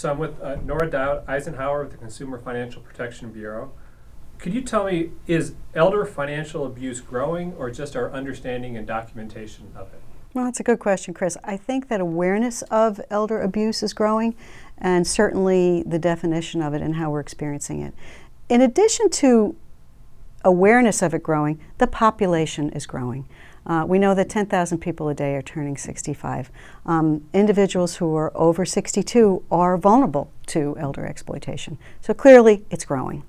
So I'm with Nora Dowd, Eisenhower with the Consumer Financial Protection Bureau. Could you tell me, is elder financial abuse growing or just our understanding and documentation of it? Well, that's a good question, Chris. I think that awareness of elder abuse is growing, and certainly the definition of it and how we're experiencing it. In addition to awareness of it growing, the population is growing. We know that 10,000 people a day are turning 65. Individuals who are over 62 are vulnerable to elder exploitation. So clearly, it's growing.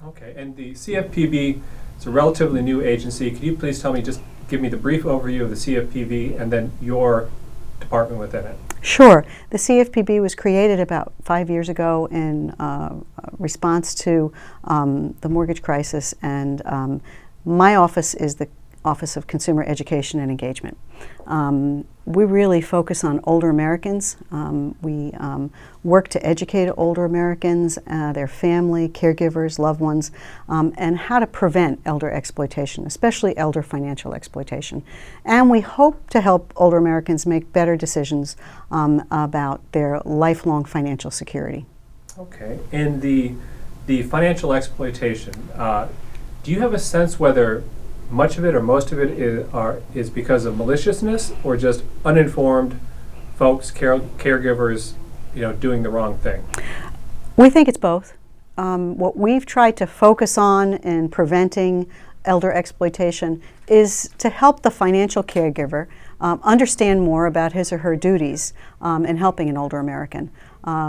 Okay, and the CFPB is a relatively new agency. Could you please tell me, just give me the brief overview of the CFPB and then your department within it? Sure. The CFPB was created about 5 years ago in response to the mortgage crisis, and my office is the Office of Consumer Education and Engagement. We really focus on older Americans. We work to educate older Americans, their family, caregivers, loved ones, and how to prevent elder exploitation, especially elder financial exploitation. And we hope to help older Americans make better decisions about their lifelong financial security. Okay, and the financial exploitation, do you have a sense whether much of it or most of it is because of maliciousness or just uninformed folks, caregivers, doing the wrong thing? We think it's both. What we've tried to focus on in preventing elder exploitation is to help the financial caregiver understand more about his or her duties in helping an older American.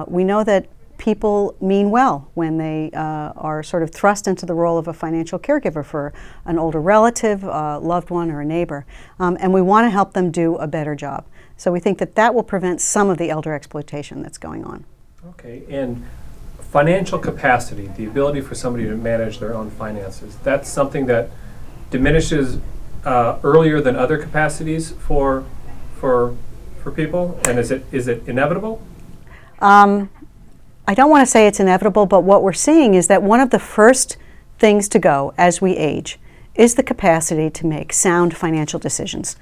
We know that people mean well when they are sort of thrust into the role of a financial caregiver for an older relative, loved one, or a neighbor. And we want to help them do a better job. So we think that that will prevent some of the elder exploitation that's going on. Okay, and financial capacity, the ability for somebody to manage their own finances, that's something that diminishes earlier than other capacities for people? And is it inevitable? I don't want to say it's inevitable, but what we're seeing is that one of the first things to go as we age is the capacity to make sound financial decisions.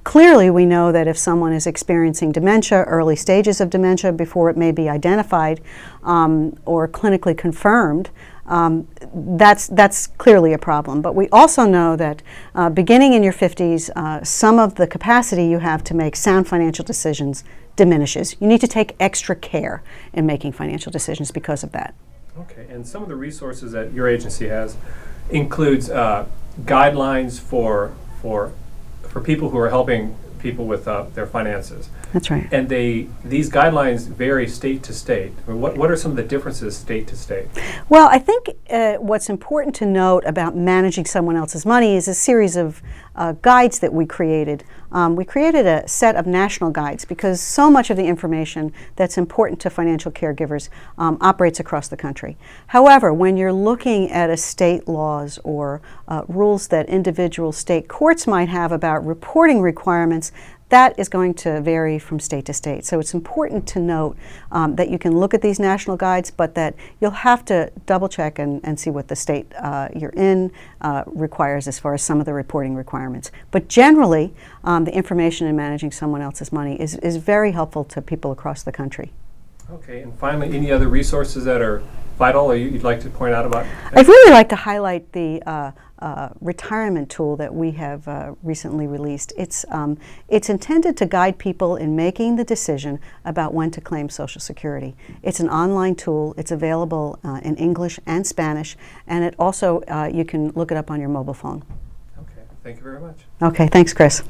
Clearly, we know that if someone is experiencing dementia, early stages of dementia before it may be identified or clinically confirmed, that's clearly a problem. But we also know that beginning in your 50s, some of the capacity you have to make sound financial decisions diminishes. You need to take extra care in making financial decisions because of that. Okay, and some of the resources that your agency has includes guidelines for people who are helping people with their finances. That's right. And these guidelines vary state to state. I mean, what are some of the differences state to state? Well, I think what's important to note about managing someone else's money is a series of guides that we created. We created a set of national guides because so much of the information that's important to financial caregivers operates across the country. However, when you're looking at a state laws or rules that individual state courts might have about reporting requirements, that is going to vary from state to state. So it's important to note that you can look at these national guides, but that you'll have to double check and see what the state you're in requires as far as some of the reporting requirements. But generally, the information in managing someone else's money is very helpful to people across the country. Okay, and finally, any other resources that are vital or you'd like to point out about? I'd really like to highlight the retirement tool that we have recently released. It's intended to guide people in making the decision about when to claim Social Security. It's an online tool. It's available in English and Spanish, and it also you can look it up on your mobile phone. Okay, thank you very much. Okay, thanks, Chris.